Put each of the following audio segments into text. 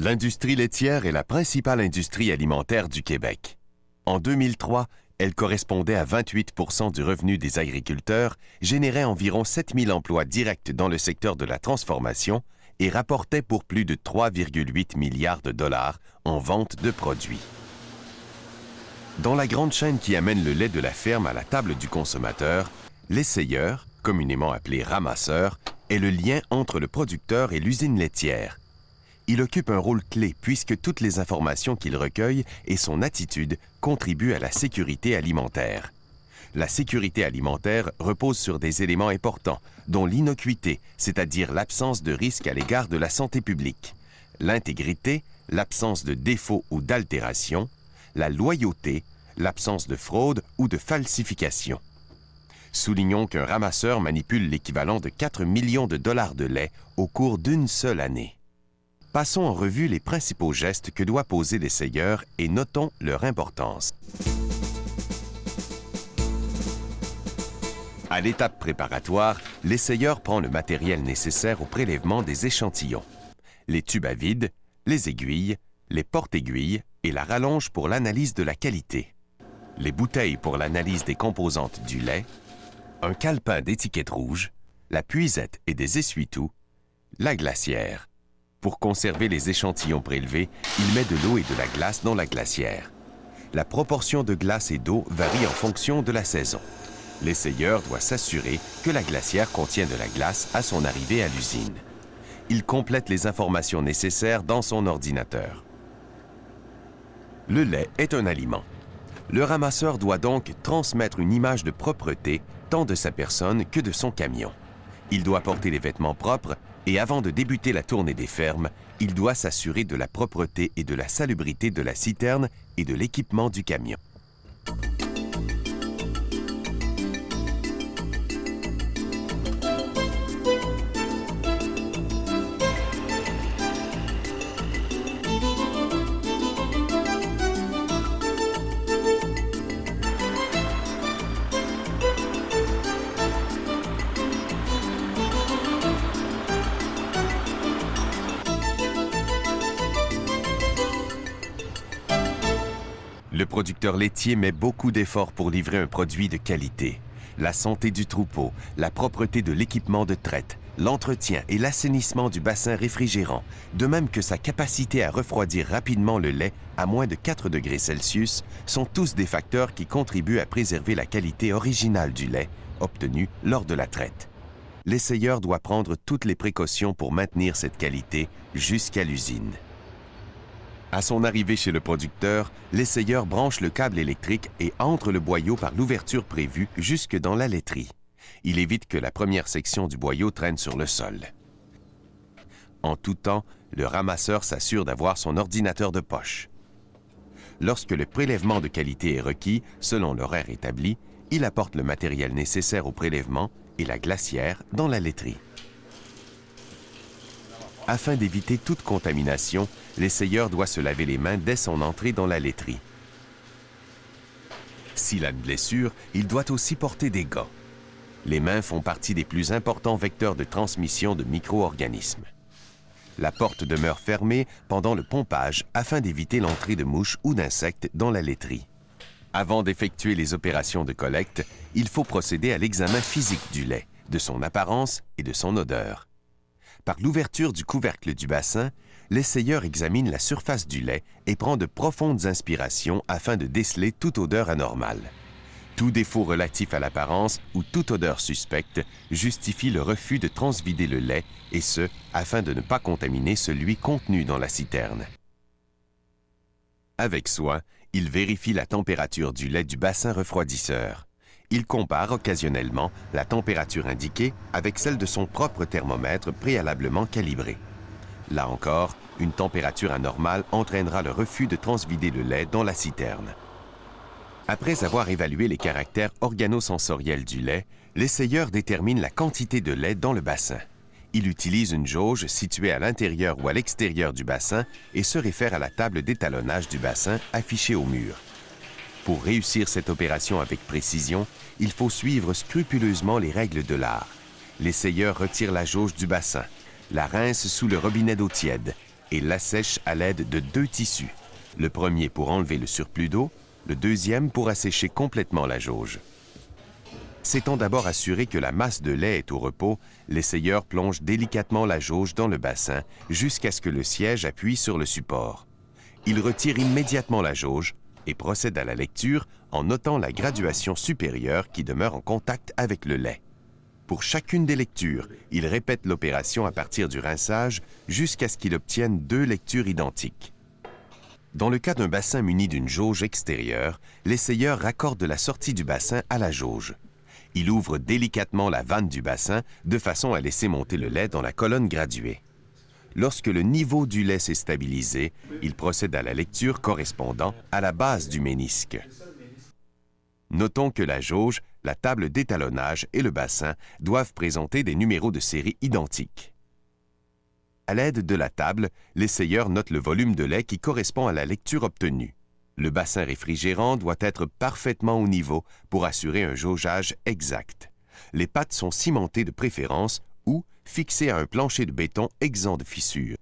L'industrie laitière est la principale industrie alimentaire du Québec. En 2003, elle correspondait à 28% du revenu des agriculteurs, générait environ 7000 emplois directs dans le secteur de la transformation et rapportait pour plus de 3,8 milliards de dollars en vente de produits. Dans la grande chaîne qui amène le lait de la ferme à la table du consommateur, l'essayeur, communément appelé ramasseur, est le lien entre le producteur et l'usine laitière. Il occupe un rôle clé puisque toutes les informations qu'il recueille et son attitude contribuent à la sécurité alimentaire. La sécurité alimentaire repose sur des éléments importants, dont l'innocuité, c'est-à-dire l'absence de risque à l'égard de la santé publique, l'intégrité, l'absence de défaut ou d'altération, la loyauté, l'absence de fraude ou de falsification. Soulignons qu'un ramasseur manipule l'équivalent de 4 millions de dollars de lait au cours d'une seule année. Passons en revue les principaux gestes que doit poser l'essayeur et notons leur importance. À l'étape préparatoire, l'essayeur prend le matériel nécessaire au prélèvement des échantillons. Les tubes à vide, les aiguilles, les porte-aiguilles et la rallonge pour l'analyse de la qualité. Les bouteilles pour l'analyse des composantes du lait, un calepin d'étiquette rouge, la puisette et des essuie-tout, la glacière. Pour conserver les échantillons prélevés, il met de l'eau et de la glace dans la glacière. La proportion de glace et d'eau varie en fonction de la saison. L'essayeur doit s'assurer que la glacière contient de la glace à son arrivée à l'usine. Il complète les informations nécessaires dans son ordinateur. Le lait est un aliment. Le ramasseur doit donc transmettre une image de propreté tant de sa personne que de son camion. Il doit porter des vêtements propres et avant de débuter la tournée des fermes, il doit s'assurer de la propreté et de la salubrité de la citerne et de l'équipement du camion. Le producteur laitier met beaucoup d'efforts pour livrer un produit de qualité. La santé du troupeau, la propreté de l'équipement de traite, l'entretien et l'assainissement du bassin réfrigérant, de même que sa capacité à refroidir rapidement le lait à moins de 4 degrés Celsius, sont tous des facteurs qui contribuent à préserver la qualité originale du lait obtenu lors de la traite. L'essayeur doit prendre toutes les précautions pour maintenir cette qualité jusqu'à l'usine. À son arrivée chez le producteur, l'essayeur branche le câble électrique et entre le boyau par l'ouverture prévue jusque dans la laiterie. Il évite que la première section du boyau traîne sur le sol. En tout temps, le ramasseur s'assure d'avoir son ordinateur de poche. Lorsque le prélèvement de qualité est requis, selon l'horaire établi, il apporte le matériel nécessaire au prélèvement et la glacière dans la laiterie. Afin d'éviter toute contamination, l'essayeur doit se laver les mains dès son entrée dans la laiterie. S'il a une blessure, il doit aussi porter des gants. Les mains font partie des plus importants vecteurs de transmission de micro-organismes. La porte demeure fermée pendant le pompage afin d'éviter l'entrée de mouches ou d'insectes dans la laiterie. Avant d'effectuer les opérations de collecte, il faut procéder à l'examen physique du lait, de son apparence et de son odeur. Par l'ouverture du couvercle du bassin, l'essayeur examine la surface du lait et prend de profondes inspirations afin de déceler toute odeur anormale. Tout défaut relatif à l'apparence ou toute odeur suspecte justifie le refus de transvider le lait, et ce, afin de ne pas contaminer celui contenu dans la citerne. Avec soin, il vérifie la température du lait du bassin refroidisseur. Il compare occasionnellement la température indiquée avec celle de son propre thermomètre préalablement calibré. Là encore, une température anormale entraînera le refus de transvider le lait dans la citerne. Après avoir évalué les caractères organosensoriels du lait, l'essayeur détermine la quantité de lait dans le bassin. Il utilise une jauge située à l'intérieur ou à l'extérieur du bassin et se réfère à la table d'étalonnage du bassin affichée au mur. Pour réussir cette opération avec précision, il faut suivre scrupuleusement les règles de l'art. L'essayeur retire la jauge du bassin, la rince sous le robinet d'eau tiède, et l'assèche à l'aide de 2 tissus. Le premier pour enlever le surplus d'eau, le deuxième pour assécher complètement la jauge. S'étant d'abord assuré que la masse de lait est au repos, l'essayeur plonge délicatement la jauge dans le bassin jusqu'à ce que le siège appuie sur le support. Il retire immédiatement la jauge et procède à la lecture en notant la graduation supérieure qui demeure en contact avec le lait. Pour chacune des lectures, il répète l'opération à partir du rinçage jusqu'à ce qu'il obtienne 2 lectures identiques. Dans le cas d'un bassin muni d'une jauge extérieure, l'essayeur raccorde la sortie du bassin à la jauge. Il ouvre délicatement la vanne du bassin de façon à laisser monter le lait dans la colonne graduée. Lorsque le niveau du lait s'est stabilisé, il procède à la lecture correspondant à la base du ménisque. Notons que la jauge, la table d'étalonnage et le bassin doivent présenter des numéros de série identiques. À l'aide de la table, l'essayeur note le volume de lait qui correspond à la lecture obtenue. Le bassin réfrigérant doit être parfaitement au niveau pour assurer un jaugeage exact. Les pattes sont cimentées de préférence ou fixées à un plancher de béton exempt de fissures.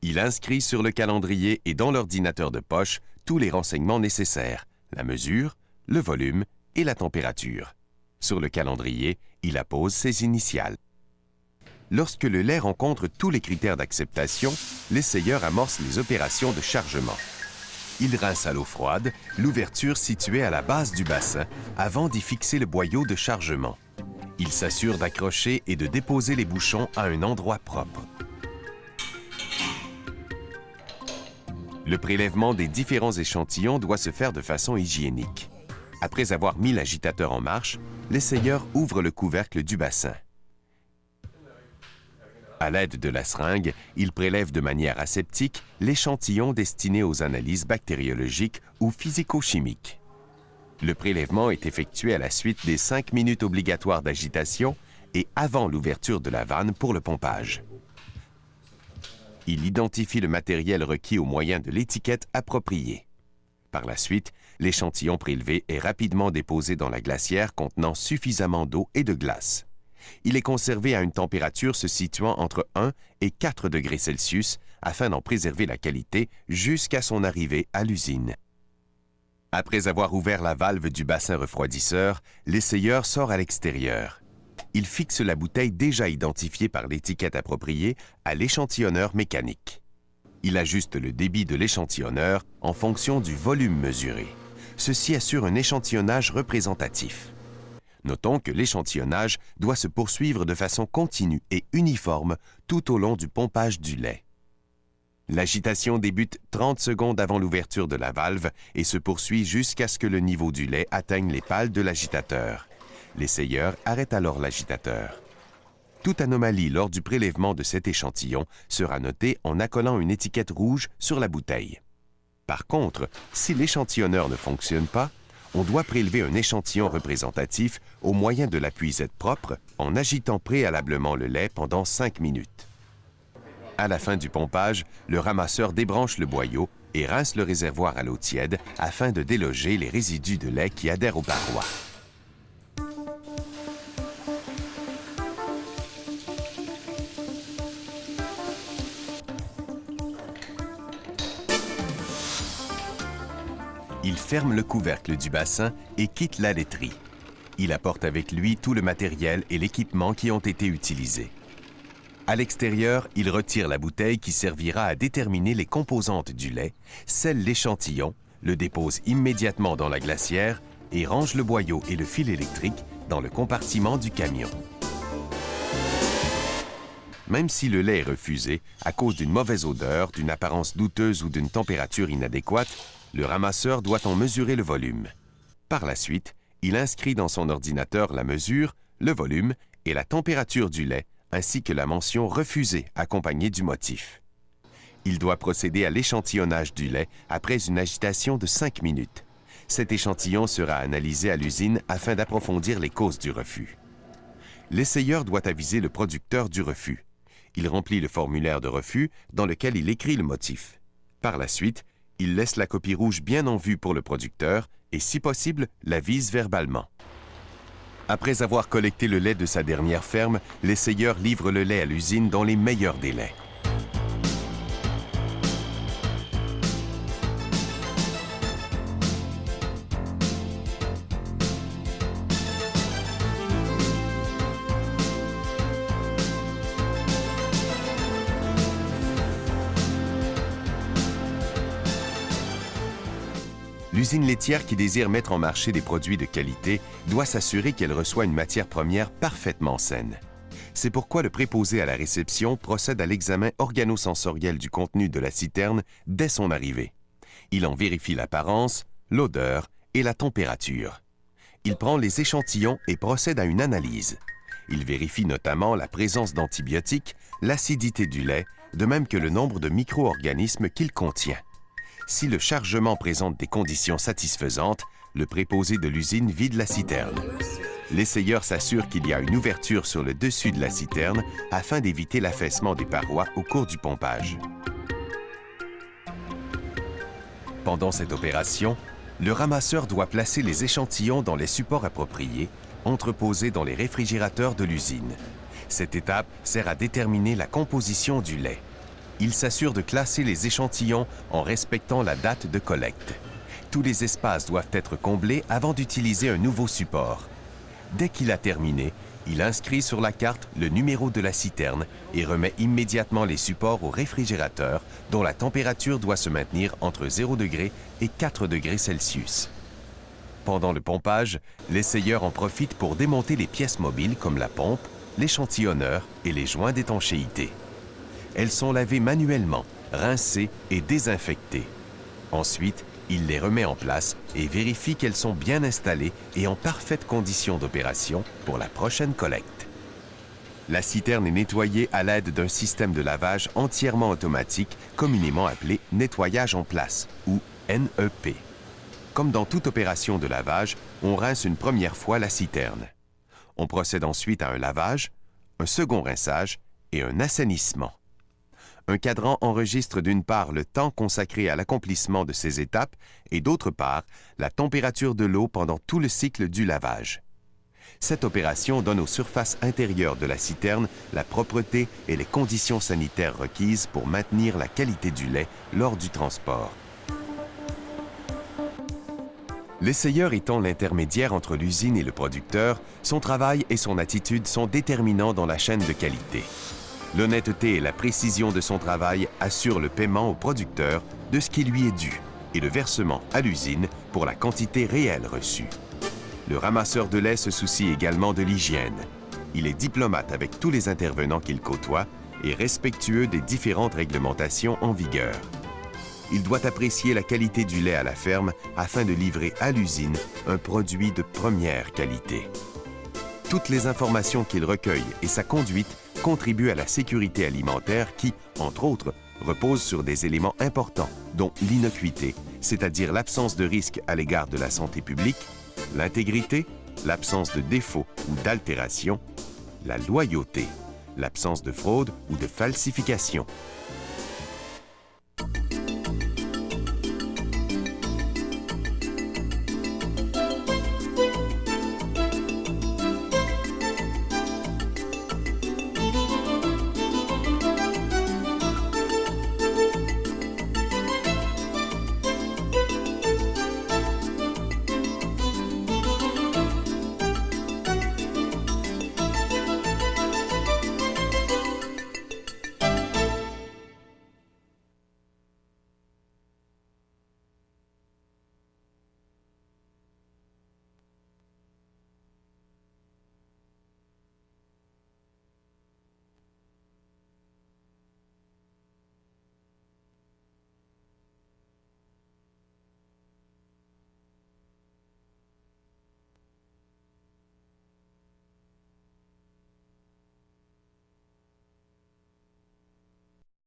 Il inscrit sur le calendrier et dans l'ordinateur de poche tous les renseignements nécessaires, la mesure, le volume et la température. Sur le calendrier, il appose ses initiales. Lorsque le lait rencontre tous les critères d'acceptation, l'essayeur amorce les opérations de chargement. Il rince à l'eau froide l'ouverture située à la base du bassin avant d'y fixer le boyau de chargement. Il s'assure d'accrocher et de déposer les bouchons à un endroit propre. Le prélèvement des différents échantillons doit se faire de façon hygiénique. Après avoir mis l'agitateur en marche, l'essayeur ouvre le couvercle du bassin. À l'aide de la seringue, il prélève de manière aseptique l'échantillon destiné aux analyses bactériologiques ou physico-chimiques. Le prélèvement est effectué à la suite des 5 minutes obligatoires d'agitation et avant l'ouverture de la vanne pour le pompage. Il identifie le matériel requis au moyen de l'étiquette appropriée. Par la suite, l'échantillon prélevé est rapidement déposé dans la glacière contenant suffisamment d'eau et de glace. Il est conservé à une température se situant entre 1 et 4 degrés Celsius afin d'en préserver la qualité jusqu'à son arrivée à l'usine. Après avoir ouvert la valve du bassin refroidisseur, l'essayeur sort à l'extérieur. Il fixe la bouteille déjà identifiée par l'étiquette appropriée à l'échantillonneur mécanique. Il ajuste le débit de l'échantillonneur en fonction du volume mesuré. Ceci assure un échantillonnage représentatif. Notons que l'échantillonnage doit se poursuivre de façon continue et uniforme tout au long du pompage du lait. L'agitation débute 30 secondes avant l'ouverture de la valve et se poursuit jusqu'à ce que le niveau du lait atteigne les pales de l'agitateur. L'essayeur arrête alors l'agitateur. Toute anomalie lors du prélèvement de cet échantillon sera notée en accolant une étiquette rouge sur la bouteille. Par contre, si l'échantillonneur ne fonctionne pas, on doit prélever un échantillon représentatif au moyen de la puisette propre en agitant préalablement le lait pendant 5 minutes. À la fin du pompage, le ramasseur débranche le boyau et rince le réservoir à l'eau tiède afin de déloger les résidus de lait qui adhèrent aux parois. Il ferme le couvercle du bassin et quitte la laiterie. Il apporte avec lui tout le matériel et l'équipement qui ont été utilisés. À l'extérieur, il retire la bouteille qui servira à déterminer les composantes du lait, scelle l'échantillon, le dépose immédiatement dans la glacière et range le boyau et le fil électrique dans le compartiment du camion. Même si le lait est refusé à cause d'une mauvaise odeur, d'une apparence douteuse ou d'une température inadéquate, le ramasseur doit en mesurer le volume. Par la suite, il inscrit dans son ordinateur la mesure, le volume et la température du lait, ainsi que la mention « refusé » accompagnée du motif. Il doit procéder à l'échantillonnage du lait après une agitation de 5 minutes. Cet échantillon sera analysé à l'usine afin d'approfondir les causes du refus. L'essayeur doit aviser le producteur du refus. Il remplit le formulaire de refus dans lequel il écrit le motif. Par la suite, il laisse la copie rouge bien en vue pour le producteur et, si possible, l'avise verbalement. Après avoir collecté le lait de sa dernière ferme, l'essayeur livre le lait à l'usine dans les meilleurs délais. L'usine laitière qui désire mettre en marché des produits de qualité doit s'assurer qu'elle reçoit une matière première parfaitement saine. C'est pourquoi le préposé à la réception procède à l'examen organosensoriel du contenu de la citerne dès son arrivée. Il en vérifie l'apparence, l'odeur et la température. Il prend les échantillons et procède à une analyse. Il vérifie notamment la présence d'antibiotiques, l'acidité du lait, de même que le nombre de micro-organismes qu'il contient. Si le chargement présente des conditions satisfaisantes, le préposé de l'usine vide la citerne. L'essayeur s'assure qu'il y a une ouverture sur le dessus de la citerne afin d'éviter l'affaissement des parois au cours du pompage. Pendant cette opération, le ramasseur doit placer les échantillons dans les supports appropriés, entreposés dans les réfrigérateurs de l'usine. Cette étape sert à déterminer la composition du lait. Il s'assure de classer les échantillons en respectant la date de collecte. Tous les espaces doivent être comblés avant d'utiliser un nouveau support. Dès qu'il a terminé, il inscrit sur la carte le numéro de la citerne et remet immédiatement les supports au réfrigérateur dont la température doit se maintenir entre 0 degré et 4 degrés Celsius. Pendant le pompage, l'essayeur en profite pour démonter les pièces mobiles comme la pompe, l'échantillonneur et les joints d'étanchéité. Elles sont lavées manuellement, rincées et désinfectées. Ensuite, il les remet en place et vérifie qu'elles sont bien installées et en parfaite condition d'opération pour la prochaine collecte. La citerne est nettoyée à l'aide d'un système de lavage entièrement automatique, communément appelé nettoyage en place, ou NEP. Comme dans toute opération de lavage, on rince une première fois la citerne. On procède ensuite à un lavage, un second rinçage et un assainissement. Un cadran enregistre d'une part le temps consacré à l'accomplissement de ces étapes et d'autre part la température de l'eau pendant tout le cycle du lavage. Cette opération donne aux surfaces intérieures de la citerne la propreté et les conditions sanitaires requises pour maintenir la qualité du lait lors du transport. L'essayeur étant l'intermédiaire entre l'usine et le producteur, son travail et son attitude sont déterminants dans la chaîne de qualité. L'honnêteté et la précision de son travail assurent le paiement au producteur de ce qui lui est dû et le versement à l'usine pour la quantité réelle reçue. Le ramasseur de lait se soucie également de l'hygiène. Il est diplomate avec tous les intervenants qu'il côtoie et respectueux des différentes réglementations en vigueur. Il doit apprécier la qualité du lait à la ferme afin de livrer à l'usine un produit de première qualité. Toutes les informations qu'il recueille et sa conduite contribuent à la sécurité alimentaire qui, entre autres, repose sur des éléments importants, dont l'innocuité, c'est-à-dire l'absence de risque à l'égard de la santé publique, l'intégrité, l'absence de défaut ou d'altération, la loyauté, l'absence de fraude ou de falsification,